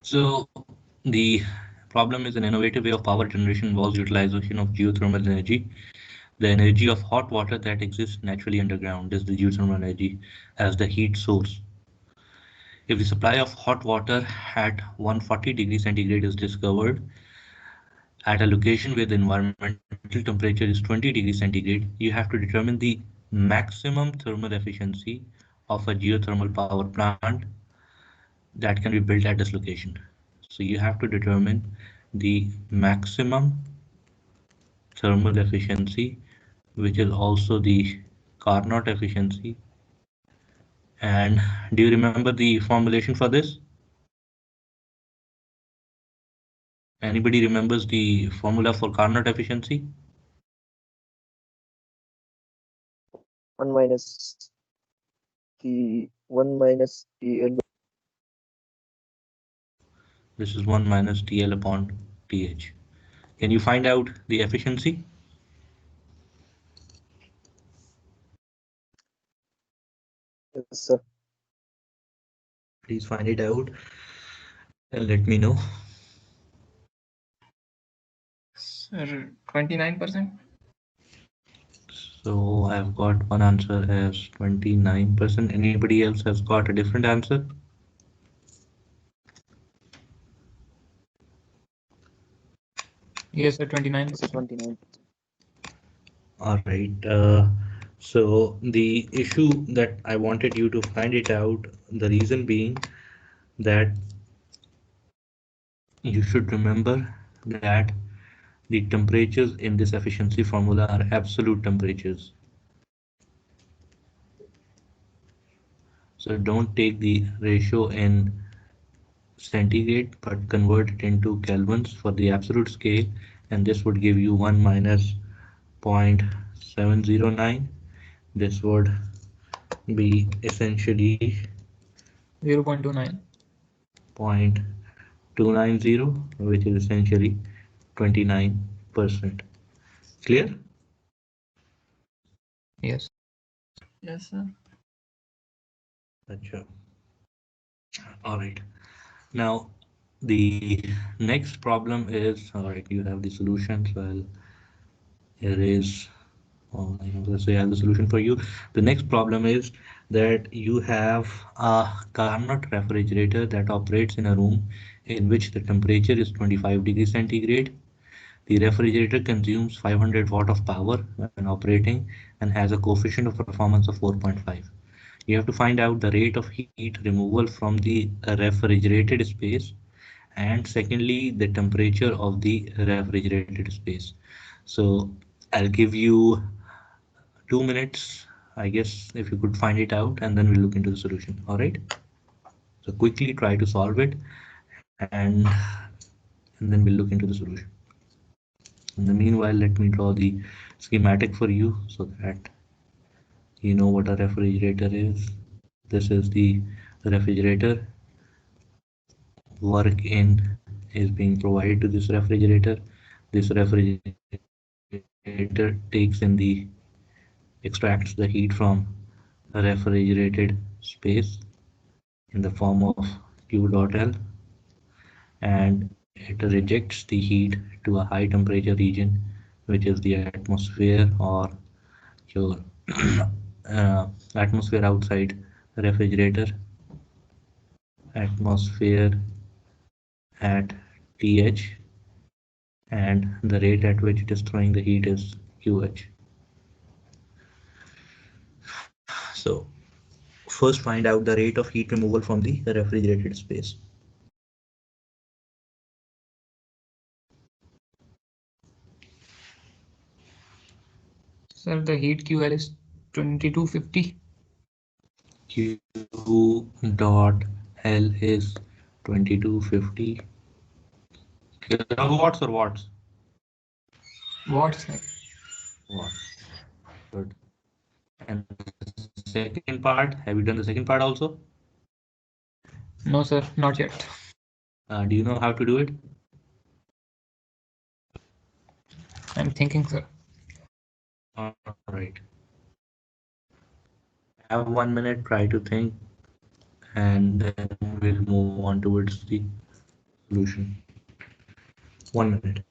So the problem is an innovative way of power generation involves utilization of geothermal energy. The energy of hot water that exists naturally underground is the geothermal energy as the heat source. If the supply of hot water at 140 degrees centigrade is discovered at a location where the environmental temperature is 20 degrees centigrade, you have to determine the maximum thermal efficiency of a geothermal power plant that can be built at this location. So you have to determine the maximum thermal efficiency, which is also the Carnot efficiency. And do you remember the formulation for this? Anybody remembers the formula for Carnot efficiency? 1 minus the 1 minus TL. This is 1 minus TL upon TH. Can you find out the efficiency? Yes, sir. Please find it out and let me know. Sir, 29%. So I've got one answer as 29%. Anybody else has got a different answer? Yes, sir, It's a 29%. 29. All right. So the issue that I wanted you to find it out, the reason being that you should remember that the temperatures in this efficiency formula are absolute temperatures. So don't take the ratio in centigrade, but convert it into kelvins for the absolute scale, and this would give you 1 minus 0.709. This would be essentially 0.29. 0.290, which is essentially 29%. Clear? Yes. Yes, sir. Achha. All right. Now, the next problem is, all right, you have the solution. So I'll erase all. So I have the solution for you. The next problem is that you have a Carnot refrigerator that operates in a room in which the temperature is 25 degrees centigrade. The refrigerator consumes 500 watt of power when operating and has a coefficient of performance of 4.5. You have to find out the rate of heat removal from the refrigerated space, and secondly the temperature of the refrigerated space. So I'll give you 2 minutes, I guess, if you could find it out, and then we'll look into the solution. All right. So quickly try to solve it, and then we'll look into the solution. In the meanwhile, let me draw the schematic for you so that you know what a refrigerator is. This is the refrigerator. Work in is being provided to this refrigerator. This refrigerator takes in the extracts the heat from a refrigerated space in the form of Q dot L, and it rejects the heat to a high temperature region, which is the atmosphere or your atmosphere outside the refrigerator, atmosphere at TH, and the rate at which it is throwing the heat is QH. So first find out the rate of heat removal from the refrigerated space. Sir, the heat QL is 2250. Q dot L is 2250 kilowatts or watts? Watts, sir. Watts. Good. And the second part, have you done the second part also? No, sir, not yet. Do you know how to do it? I'm thinking, sir. All right. Have 1 minute, try to think, and then we'll move on towards the solution. 1 minute.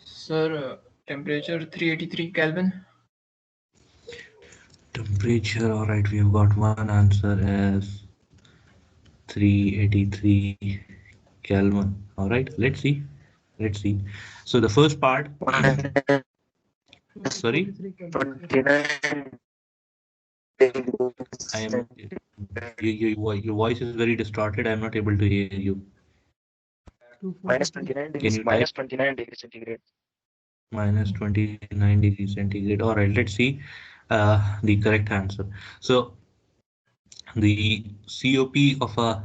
Sir, temperature 383 Kelvin. Temperature, all right, we've got one answer as 383 Kelvin. All right, let's see. Let's see. So the first part, sorry, 243 Kelvin. 29 I degrees am, your voice is very distorted. I'm not able to hear you. minus 243. 29 Can degrees you type minus 29 degrees centigrade. minus 29 degrees centigrade? All right, let's see the correct answer. So the COP of a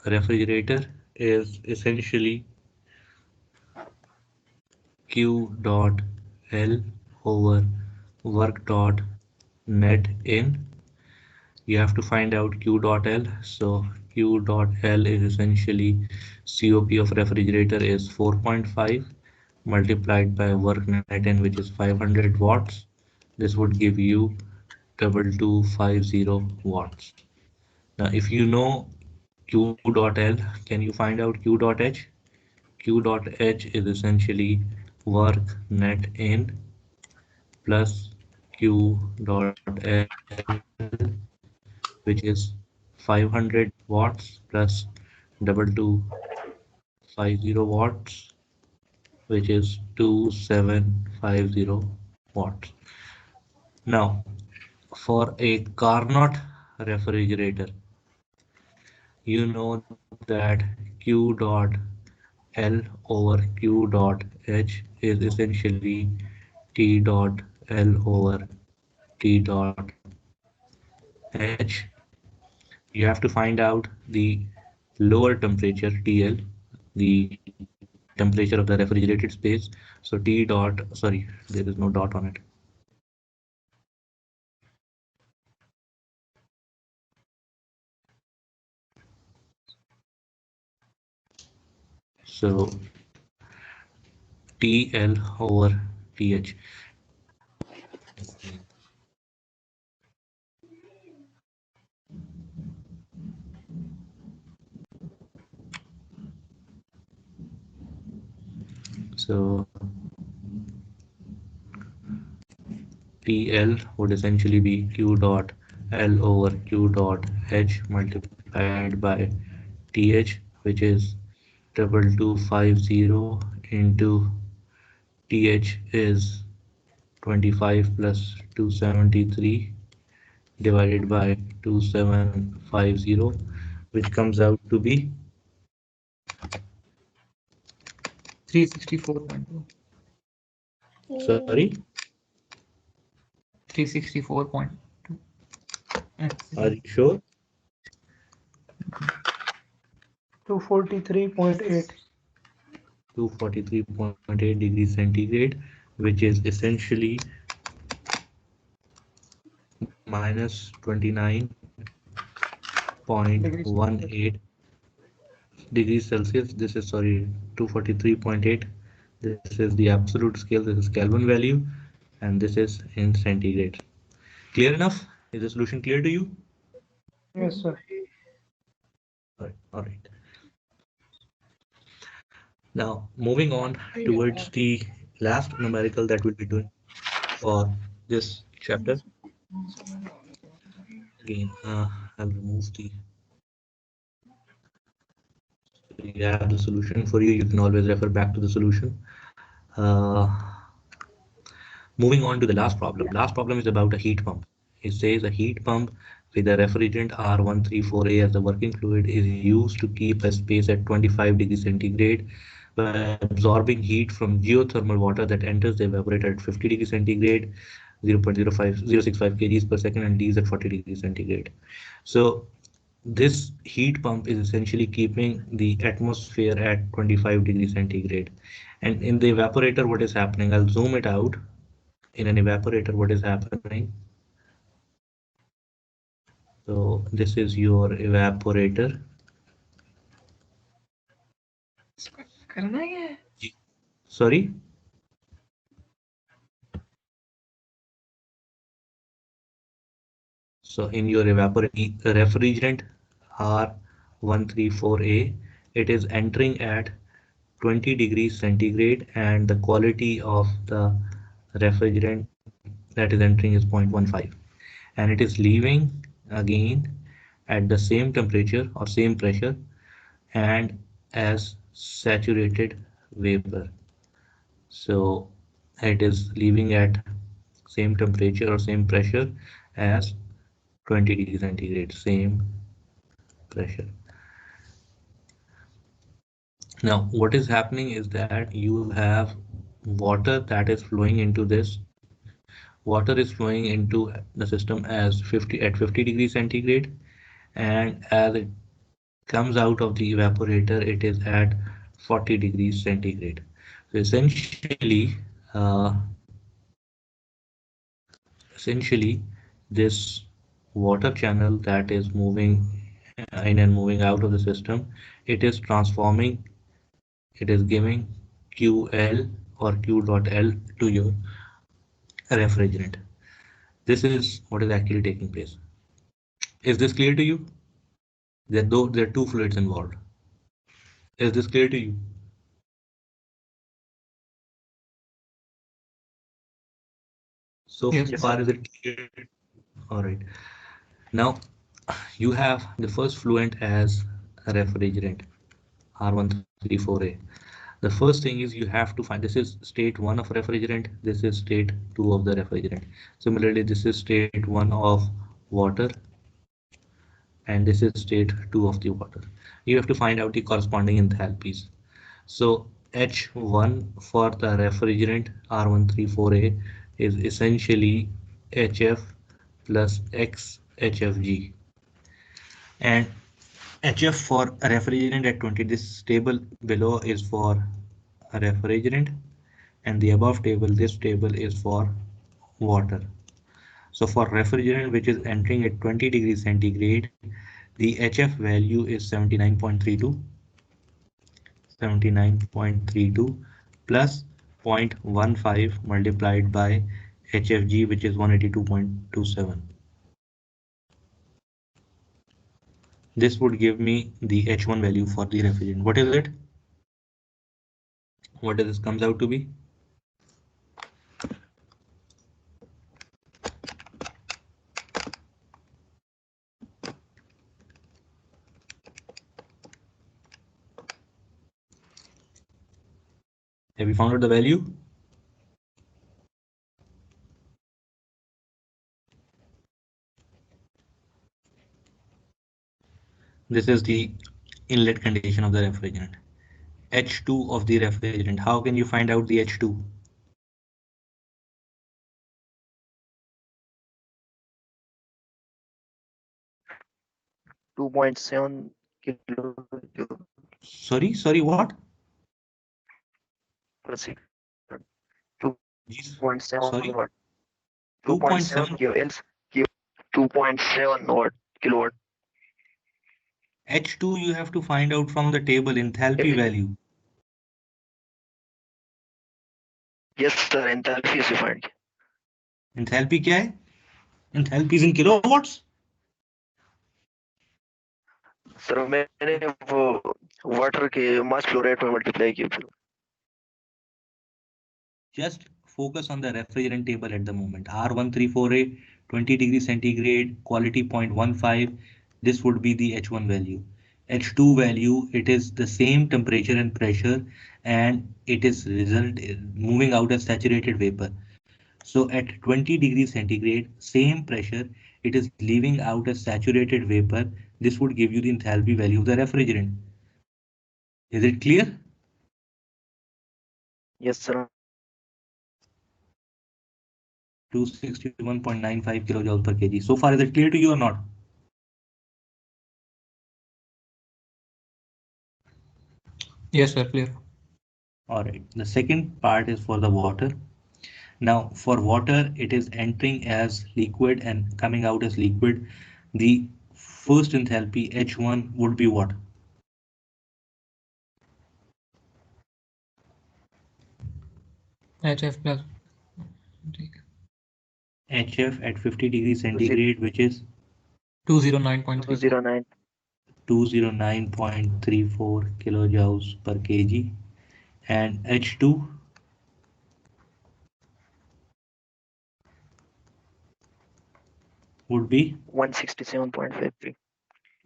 refrigerator is essentially Q dot L over work dot net in. You have to find out Q dot L. So Q dot L is essentially COP of refrigerator is 4.5 multiplied by work net in, which is 500 watts. This would give you 2250 watts. Now, if you know Q dot L, can you find out Q dot H? Q dot H is essentially work net in plus Q dot L, which is 500 watts plus double two 50 watts, which is 2750 watts. Now, for a Carnot refrigerator, you know that Q dot L over Q dot H is essentially T dot L over T dot H. You have to find out the lower temperature TL, the temperature of the refrigerated space. So T dot, sorry, there is no dot on it. So TL over TH. So TL would essentially be Q dot L over Q dot H multiplied by TH, which is 2250 into TH is 25 plus 273 divided by 2750, which comes out to be 364.2. sorry, 364.2. are you sure? 243.8. 243.8 degrees centigrade, which is essentially minus Degrees 29.18 Celsius. degrees Celsius. This is, sorry, 243.8. This is the absolute scale. This is Kelvin value, and this is in centigrade. Clear enough? Is the solution clear to you? Yes, sir. All right. All right. Now, moving on towards the last numerical that we'll be doing for this chapter. Again, I'll remove the, so you have the solution for you. You can always refer back to the solution. Uh, Moving on to the last problem. Last problem is about a heat pump. It says a heat pump with a refrigerant R134A as the working fluid is used to keep a space at 25 degrees centigrade by absorbing heat from geothermal water that enters the evaporator at 50 degrees centigrade, 0.065 kgs per second, and leaves at 40 degrees centigrade. So this heat pump is essentially keeping the atmosphere at 25 degrees centigrade. And in the evaporator, what is happening? I'll zoom it out. In an evaporator, what is happening? So this is your evaporator. करना क्या है? Sorry. So in your refrigerant R134A, it is entering at 20 degrees centigrade, and the quality of the refrigerant that is entering is 0.15, and it is leaving again at the same temperature or same pressure and as saturated vapor. So it is leaving at same temperature or same pressure as 20 degrees centigrade, same pressure. Now what is happening is that you have water that is flowing into this. Water is flowing into the system as 50 at 50 degrees centigrade, and as it comes out of the evaporator, it is at 40 degrees centigrade. So uh, essentially this water channel that is moving in and moving out of the system, it is transforming, it is giving QL or Q dot L to your refrigerant. This is what is actually taking place. Is this clear to you? There are two fluids involved. Is this clear to you? So Yes. Yes, far, sir. is it clear? All right. Now you have the first fluent as a refrigerant, R134A. The first thing is you have to find, this is state 1 of refrigerant, this is state 2 of the refrigerant. Similarly, this is state 1 of water, and this is state 2 of the water. You have to find out the corresponding enthalpies. So H1 for the refrigerant R134A is essentially HF plus X HFG, and HF for a refrigerant at 20. This table below is for a refrigerant, and the above table, this table is for water. So for refrigerant which is entering at 20 degrees centigrade, the HF value is 79.32, 79.32 plus 0.15 multiplied by HFG, which is 182.27. This would give me the H1 value for the refrigerant. What is it? What does this comes out to be? Have you found out the value? This is the inlet condition of the refrigerant. H2 of the refrigerant. How can you find out the H2? 2.7 kilo Sorry, what? per second. Yes. 2.7 Sorry, watt. 2.7 2.7. kilojoules. 2.7 kilowatt. H2 you have to find out from the table enthalpy Every, value. yes, sir. Enthalpy is defined. Enthalpy क्या है? Enthalpy is in kilowatts. Sir मैंने वो water के mass flow rate में multiply किया फिर Just focus on the refrigerant table at the moment. R134A, 20 degrees centigrade, quality 0.15. This would be the H1 value. H2 value, it is the same temperature and pressure, and it is moving out as saturated vapor. So at 20 degrees centigrade, same pressure, it is leaving out as saturated vapor. This would give you the enthalpy value of the refrigerant. Is it clear? Yes, sir. 261.95 kilojoules per kg. So far, is it clear to you or not? Yes, sir, clear. All right. The second part is for the water. Now, for water, it is entering as liquid and coming out as liquid. The first enthalpy H1 would be what? HF plus HF at 50 degrees Two centigrade, which is 209.34. 209. 209.34 kilojoules per kg, and H2 would be 167.53.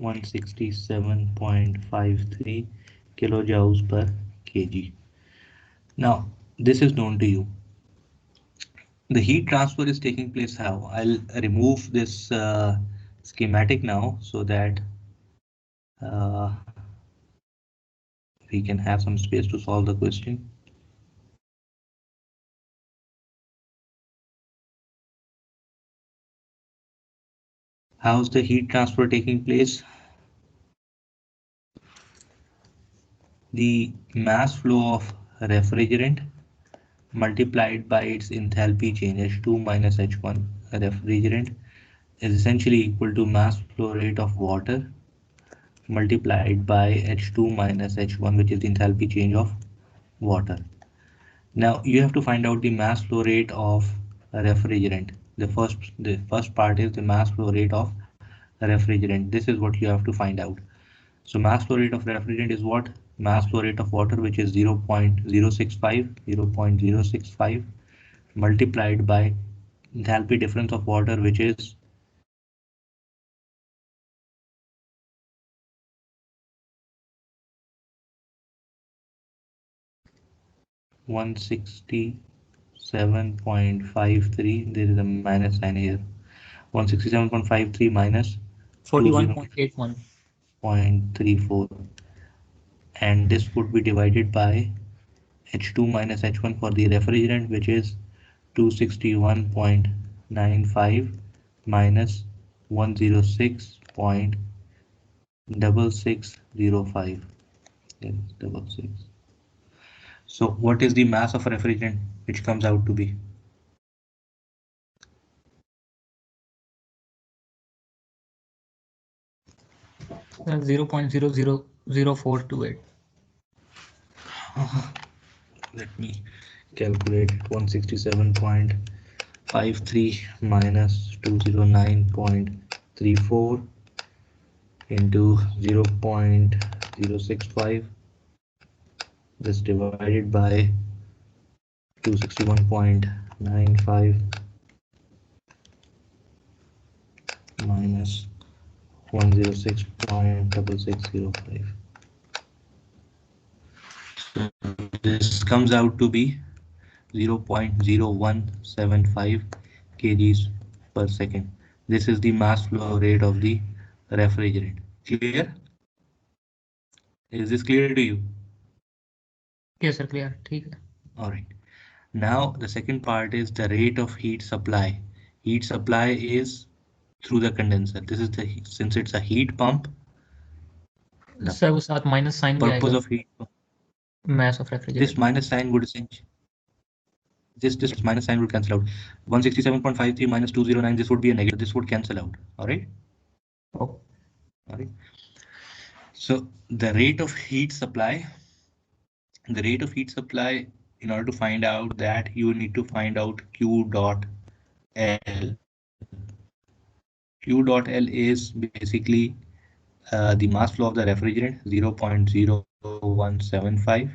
167.53 kilojoules per kg. Now, this is known to you. The heat transfer is taking place how? I'll remove this schematic now so that uh, we can have some space to solve the question. How's the heat transfer taking place? The mass flow of refrigerant multiplied by its enthalpy change H2 minus H1 refrigerant is essentially equal to mass flow rate of water multiplied by H2 minus H1, which is the enthalpy change of water. Now you have to find out the mass flow rate of a refrigerant. The first part is the mass flow rate of a refrigerant. This is what you have to find out. So mass flow rate of refrigerant is what? Mass flow rate of water, which is 0.065 multiplied by enthalpy difference of water, which is 167.53. There is a minus sign here. 167.53 minus 41.81. 20.34, and this would be divided by H2 minus H1 for the refrigerant, which is 261.95 minus 106.6605. Yes, double six. So what is the mass of refrigerant which comes out to be? That's 0.000428. Let me calculate 167.53 minus 209.34 into 0.065. This divided by 261.95 minus 106.6605. So this comes out to be 0.0175 kgs per second. This is the mass flow rate of the refrigerant. Clear? Is this clear to you? Yes, sir, clear. ठीक है. All right. Now the second part is the rate of heat supply. Heat supply is through the condenser. This is the since it's a heat pump. The sir वो साथ minus sign भी purpose आएगा. of heat pump. Mass of This refrigerant. minus sign would essentially this minus sign would cancel out. 167.53 minus 209. This would be a negative. This would cancel out. All right. Oh, All right. So the rate of heat supply. The rate of heat supply. In order to find out that, you need to find out Q dot L. Q dot L is basically the mass flow of the refrigerant 0.0175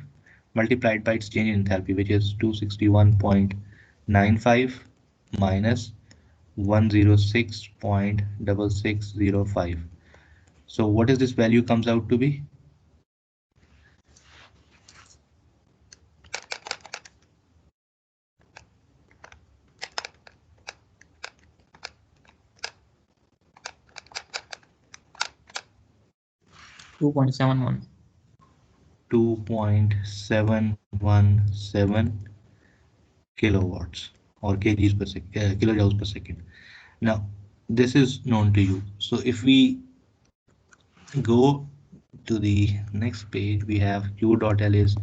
multiplied by its change in enthalpy, which is 261.95 minus 106.6605. So what is this value comes out to be? .71. 2.71 0.17 kilowatts or kgs per second, kilojoules per second. Now, this is known to you. So if we go to the next page, we have Q dot L is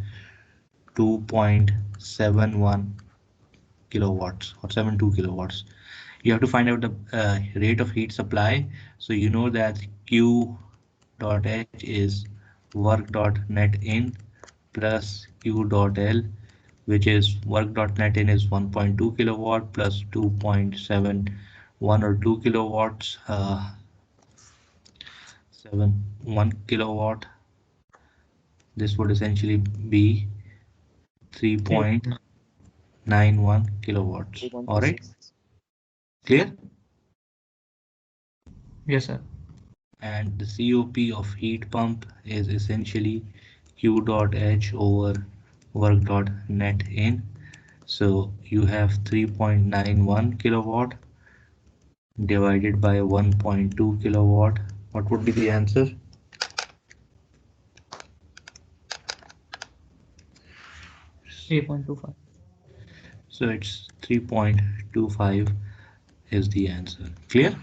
2.71 kilowatts or 72 kilowatts. You have to find out the rate of heat supply. So you know that Q dot H is work dot net in plus Q dot L, which is work dot net in is 1.2 kilowatt plus 2.71 or 2 kilowatts, 1 kilowatt. This would essentially be 3.91 kilowatts. All right, clear? Yes, sir. And the COP of heat pump is essentially Q dot H over work dot net in. So you have 3.91 kilowatt divided by 1.2 kilowatt. What would be the answer? 3.25. So it's 3.25 is the answer. Clear?